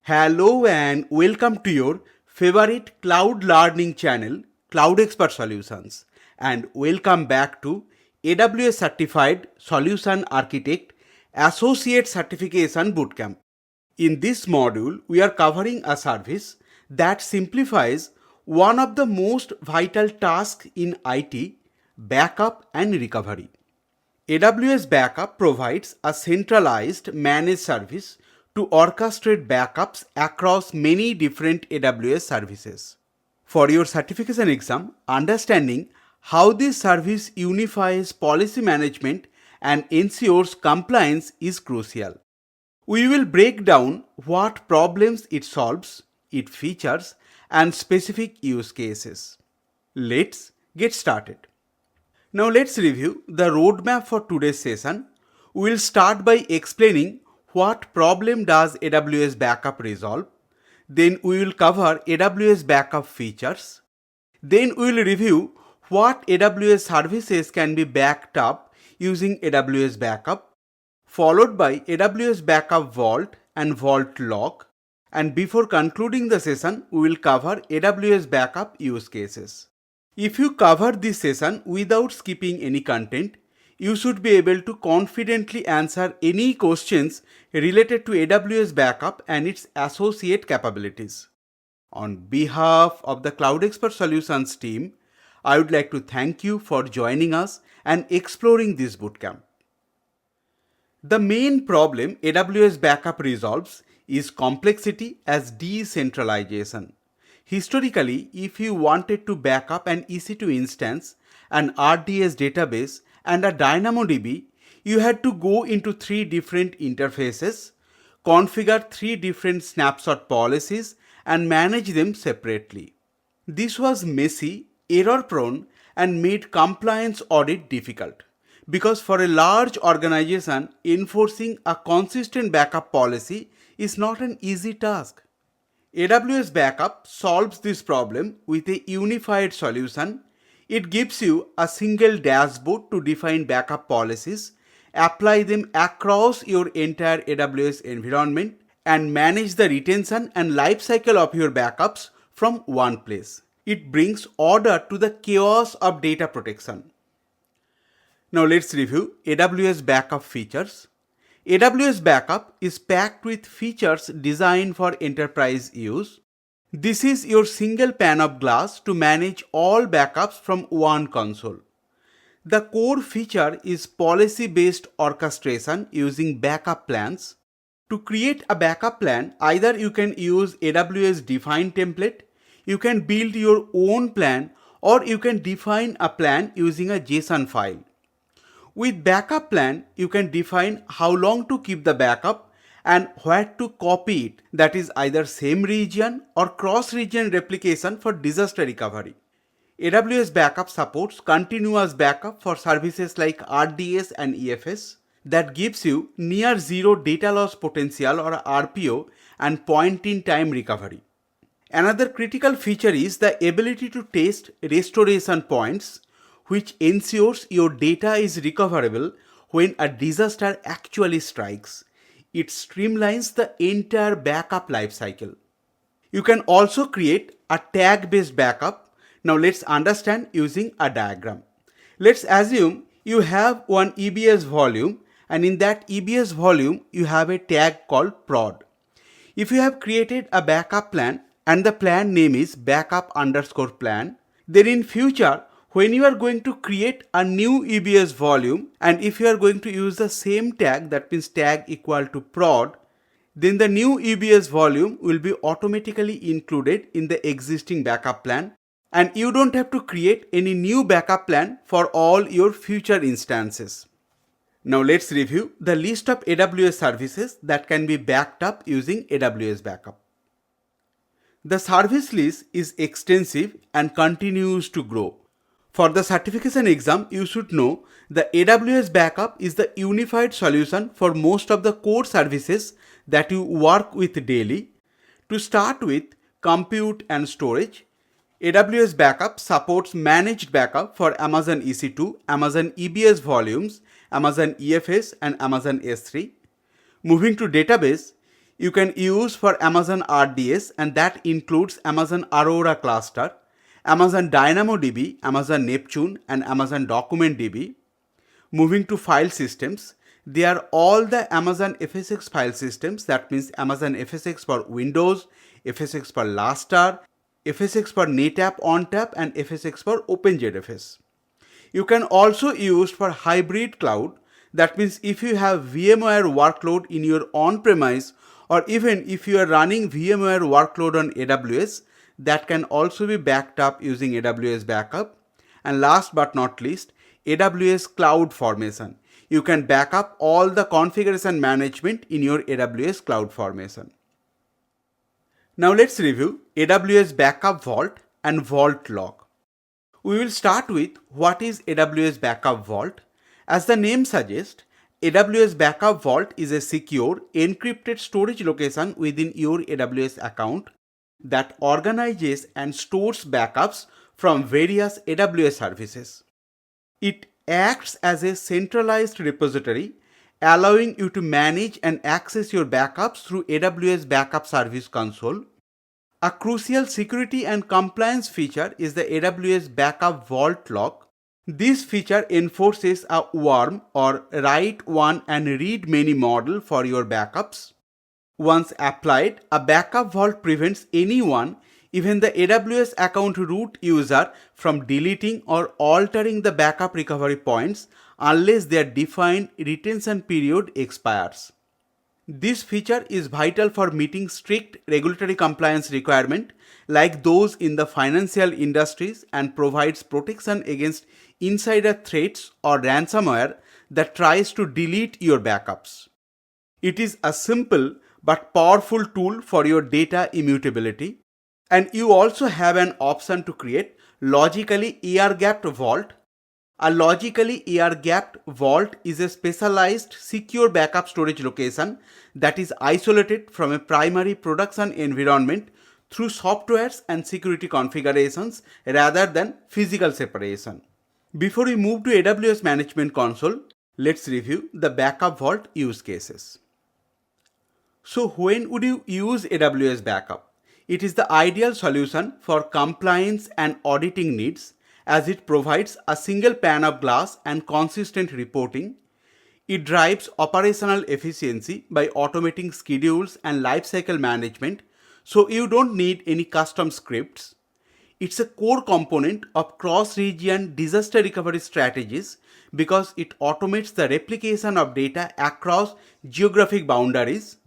Hello and welcome to your favorite cloud learning channel, Cloud Expert Solutions, and welcome back to AWS Certified Solution Architect Associate Certification Bootcamp. In this module, we are covering a service that simplifies one of the most vital tasks in IT, backup and recovery. AWS Backup provides a centralized managed service to orchestrate backups across many different AWS services. For your certification exam, understanding how this service unifies policy management and ensures compliance is crucial. We will break down what problems it solves, its features, and specific use cases. Let's get started. Now let's review the roadmap for today's session. We will start by explaining what problem does AWS Backup resolve. Then we will cover AWS Backup Features. Then we will review what AWS services can be backed up using AWS Backup, followed by AWS Backup Vault and Vault Lock. And before concluding the session, we will cover AWS Backup Use Cases. If you cover this session without skipping any content, you should be able to confidently answer any questions related to AWS Backup and its associate capabilities. On behalf of the Cloud Expert Solutions team, I would like to thank you for joining us and exploring this bootcamp. The main problem AWS Backup resolves is complexity as decentralization. Historically, if you wanted to back up an EC2 instance, an RDS database, and a DynamoDB, you had to go into 3 different interfaces, configure 3 different snapshot policies, and manage them separately. This was messy, error-prone, and made compliance audit difficult. Because for a large organization, enforcing a consistent backup policy is not an easy task. AWS Backup solves this problem with a unified solution. It gives you a single dashboard to define backup policies, apply them across your entire AWS environment, and manage the retention and lifecycle of your backups from one place. It brings order to the chaos of data protection. Now let's review AWS Backup Features. AWS Backup is packed with features designed for enterprise use. This is your single pane of glass to manage all backups from one console. The core feature is policy-based orchestration using backup plans. To create a backup plan, either you can use AWS defined template, you can build your own plan, or you can define a plan using a JSON file. With backup plan, you can define how long to keep the backup and where to copy it, that is either same region or cross-region replication for disaster recovery. AWS Backup supports continuous backup for services like RDS and EFS that gives you near zero data loss potential or RPO and point-in-time recovery. Another critical feature is the ability to test restoration points, which ensures your data is recoverable when a disaster actually strikes. It streamlines the entire backup lifecycle. You can also create a tag-based backup. Now let's understand using a diagram. Let's assume you have one EBS volume, and in that EBS volume you have a tag called prod. If you have created a backup plan and the plan name is backup_plan, then in future when you are going to create a new EBS volume, and if you are going to use the same tag, that means tag equal to prod, then the new EBS volume will be automatically included in the existing backup plan, and you don't have to create any new backup plan for all your future instances. Now let's review the list of AWS services that can be backed up using AWS Backup. The service list is extensive and continues to grow. For the certification exam, you should know the AWS Backup is the unified solution for most of the core services that you work with daily. To start with, compute and storage. AWS Backup supports managed backup for Amazon EC2, Amazon EBS volumes, Amazon EFS, and Amazon S3. Moving to database, you can use for Amazon RDS, and that includes Amazon Aurora cluster, Amazon DynamoDB, Amazon Neptune, and Amazon DocumentDB. Moving to file systems, they are all the Amazon FSx file systems. That means Amazon FSx for Windows, FSx for Lastar, FSx for NetApp ONTAP, and FSx for OpenZFS. You can also use for hybrid cloud. That means if you have VMware workload in your on-premise, or even if you are running VMware workload on AWS, that can also be backed up using AWS Backup. And last but not least, AWS Cloud Formation. You can back up all the configuration management in your AWS Cloud Formation. Now let's review AWS Backup Vault and Vault Log. We will start with what is AWS Backup Vault. As the name suggests, AWS Backup Vault is a secure, encrypted storage location within your AWS account that organizes and stores backups from various AWS services. It acts as a centralized repository, allowing you to manage and access your backups through AWS Backup Service Console. A crucial security and compliance feature is the AWS Backup Vault Log. This feature enforces a warm or write one and read many model for your backups. Once applied, a backup vault prevents anyone, even the AWS account root user, from deleting or altering the backup recovery points unless their defined retention period expires. This feature is vital for meeting strict regulatory compliance requirements like those in the financial industries, and provides protection against insider threats or ransomware that tries to delete your backups. It is a simple but powerful tool for your data immutability. And you also have an option to create logically air-gapped vault. A logically air-gapped vault is a specialized secure backup storage location that is isolated from a primary production environment through softwares and security configurations rather than physical separation. Before we move to AWS Management Console, let's review the backup vault use cases. So when would you use AWS Backup? It is the ideal solution for compliance and auditing needs, as it provides a single pane of glass and consistent reporting. It drives operational efficiency by automating schedules and lifecycle management, so you don't need any custom scripts. It's a core component of cross-region disaster recovery strategies because it automates the replication of data across geographic boundaries.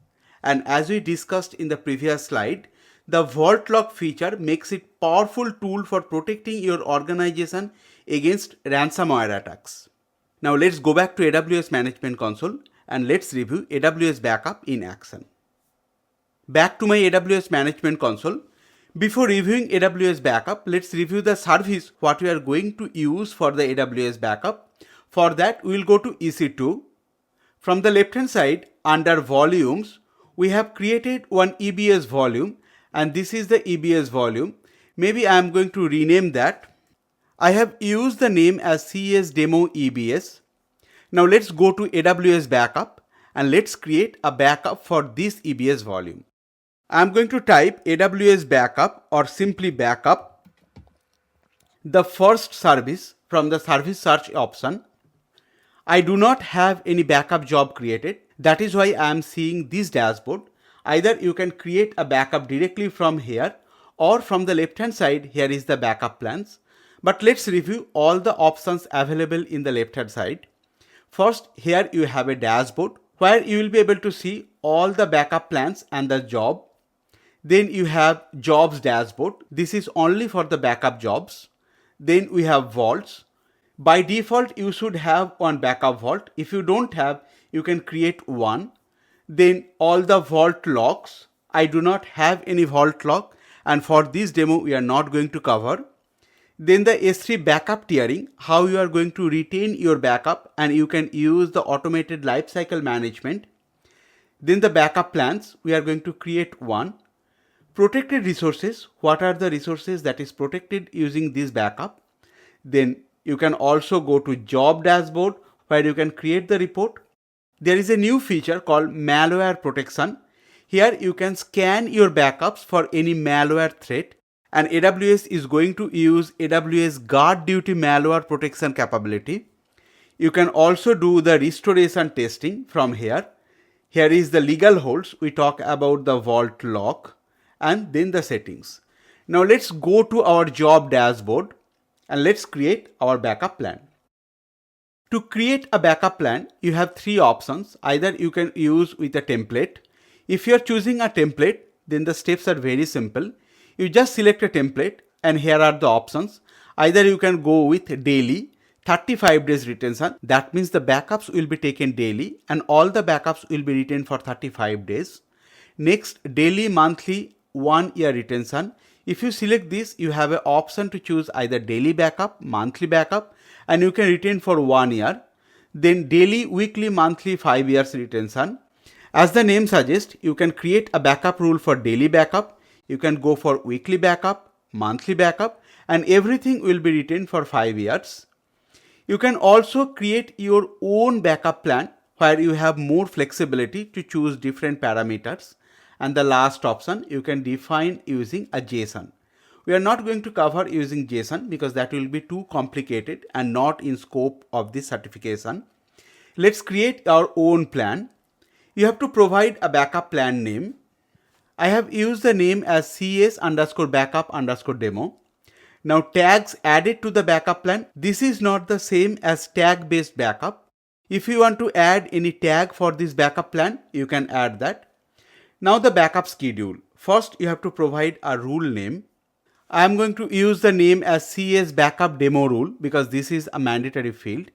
And as we discussed in the previous slide, the Vault Log feature makes it a powerful tool for protecting your organization against ransomware attacks. Now let's go back to AWS Management Console and let's review AWS Backup in action. Back to my AWS Management Console. Before reviewing AWS Backup, let's review the service what we are going to use for the AWS Backup. For that, we will go to EC2. From the left hand side, under Volumes, we have created one EBS volume, and this is the EBS volume. Maybe I am going to rename that. I have used the name as CS Demo EBS. Now let's go to AWS Backup and let's create a backup for this EBS volume. I am going to type AWS Backup or simply Backup, the first service from the service search option. I do not have any backup job created. That is why I am seeing this dashboard. Either you can create a backup directly from here, or from the left hand side, here is the backup plans. But let's review all the options available in the left hand side. First, here you have a dashboard where you will be able to see all the backup plans and the job. Then you have jobs dashboard. This is only for the backup jobs. Then we have vaults. By default, you should have one backup vault. If you don't have, you can create one. Then all the vault logs. I do not have any vault log, and for this demo we are not going to cover. Then the S3 backup tiering, how you are going to retain your backup and you can use the automated lifecycle management. Then the backup plans, we are going to create one. Protected resources, what are the resources that is protected using this backup. Then you can also go to job dashboard where you can create the report. There is a new feature called malware protection. Here you can scan your backups for any malware threat, and AWS is going to use AWS Guard Duty malware protection capability. You can also do the restoration testing from here. Here is the legal holds. We talk about the vault lock and then the settings. Now let's go to our job dashboard and let's create our backup plan. To create a backup plan, you have three options. Either you can use with a template. If you are choosing a template, then the steps are very simple. You just select a template and here are the options. Either you can go with daily, 35 days retention. That means the backups will be taken daily and all the backups will be retained for 35 days. Next, daily, monthly, 1 year retention. If you select this, you have an option to choose either daily backup, monthly backup, and you can retain for 1 year. Then daily, weekly, monthly, 5 years retention. As the name suggests, you can create a backup rule for daily backup. You can go for weekly backup, monthly backup, and everything will be retained for 5 years. You can also create your own backup plan where you have more flexibility to choose different parameters. And the last option, you can define using a JSON. We are not going to cover using JSON because that will be too complicated and not in scope of this certification. Let's create our own plan. You have to provide a backup plan name. I have used the name as CS_backup_demo. Now tags added to the backup plan. This is not the same as tag based backup. If you want to add any tag for this backup plan, you can add that. Now the backup schedule. First you have to provide a rule name. I am going to use the name as CS backup demo rule because this is a mandatory field.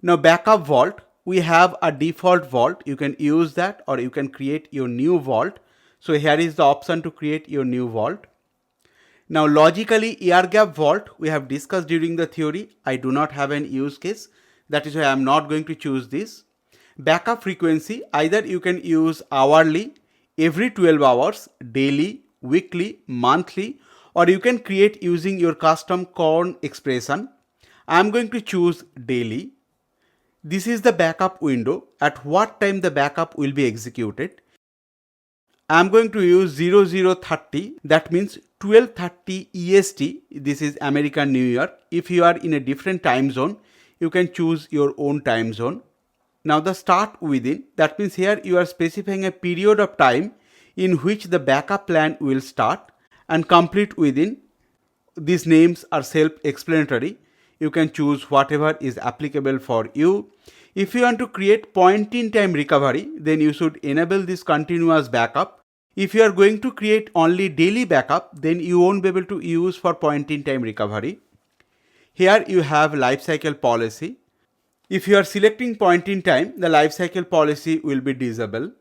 Now backup vault. We have a default vault. You can use that or you can create your new vault. So here is the option to create your new vault. Now logically air gap vault we have discussed during the theory. I do not have an use case. That is why I am not going to choose this. Backup frequency, either you can use hourly, every 12 hours, daily, weekly, monthly, or you can create using your custom corn expression. I am going to choose daily. This is the backup window. At what time the backup will be executed. I am going to use 0030. That means 12:30 EST. This is American New Year. If you are in a different time zone, you can choose your own time zone. Now the start within. That means here you are specifying a period of time in which the backup plan will start and complete within. These names are self-explanatory. You can choose whatever is applicable for you. If you want to create point in time recovery, then you should enable this continuous backup. If you are going to create only daily backup, then you won't be able to use for point in time recovery. Here you have lifecycle policy. If you are selecting point in time, the lifecycle policy will be disabled.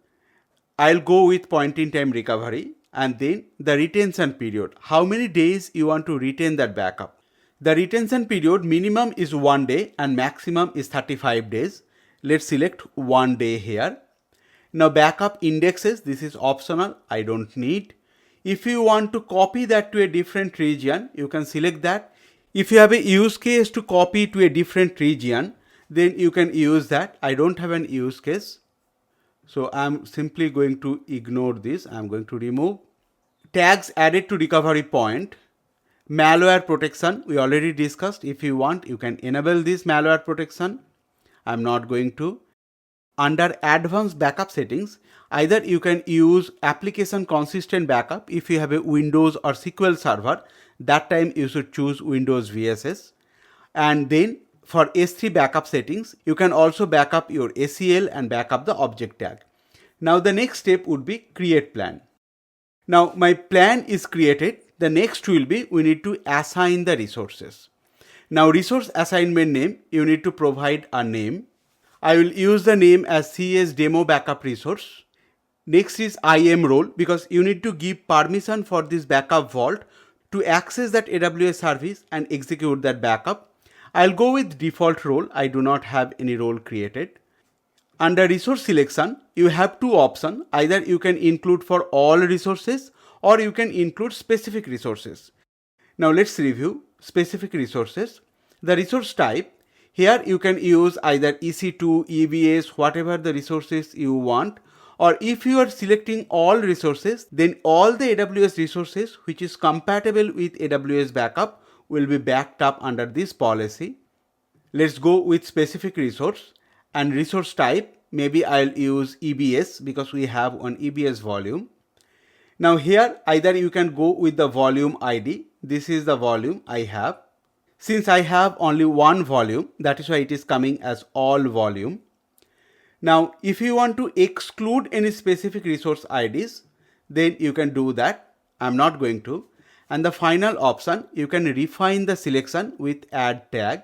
I'll go with point in time recovery and then the retention period. How many days you want to retain that backup? The retention period minimum is 1 day and maximum is 35 days. Let's select 1 day here. Now backup indexes, this is optional. I don't need. If you want to copy that to a different region, you can select that. If you have a use case to copy to a different region, then you can use that. I don't have an use case. So I'm simply going to ignore this. I'm going to remove. Tags added to recovery point. Malware protection, we already discussed. If you want, you can enable this malware protection. I'm not going to. Under advanced backup settings, either you can use application consistent backup. If you have a Windows or SQL server, that time you should choose Windows VSS. And then for S3 backup settings, you can also backup your ACL and backup the object tag. Now the next step would be create plan. Now my plan is created. The next will be we need to assign the resources. Now resource assignment name, you need to provide a name. I will use the name as CS demo backup resource. Next is IAM role because you need to give permission for this backup vault to access that AWS service and execute that backup. I'll go with default role. I do not have any role created. Under resource selection, you have two options. Either you can include for all resources or you can include specific resources. Now let's review specific resources. The resource type, here you can use either EC2, EBS, whatever the resources you want, Or if you are selecting all resources, then all the AWS resources which is compatible with AWS Backup will be backed up under this policy. Let's go with specific resource and resource type. Maybe I'll use EBS because we have one EBS volume. Now here either you can go with the volume ID. This is the volume I have. Since I have only one volume, that is why it is coming as all volume. Now, if you want to exclude any specific resource IDs, then you can do that. I'm not going to. And the final option, you can refine the selection with add tag.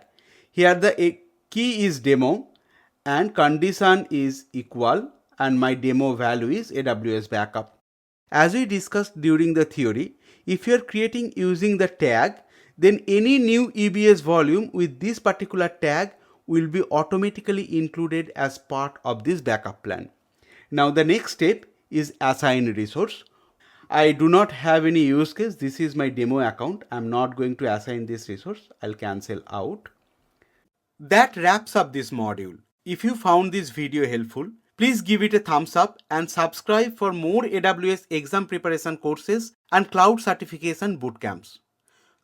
Here the key is demo and condition is equal and my demo value is AWS Backup. As we discussed during the theory, if you are creating using the tag, then any new EBS volume with this particular tag will be automatically included as part of this backup plan. Now the next step is assign resource. I do not have any use case. This is my demo account. I'm not going to assign this resource. I'll cancel out. That wraps up this module. If you found this video helpful, please give it a thumbs up and subscribe for more AWS exam preparation courses and cloud certification bootcamps.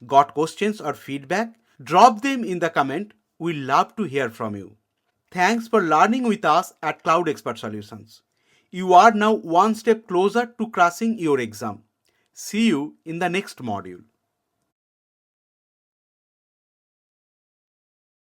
Got questions or feedback? Drop them in the comment. We love to hear from you. Thanks for learning with us at Cloud Expert Solutions. You are now one step closer to crushing your exam. See you in the next module.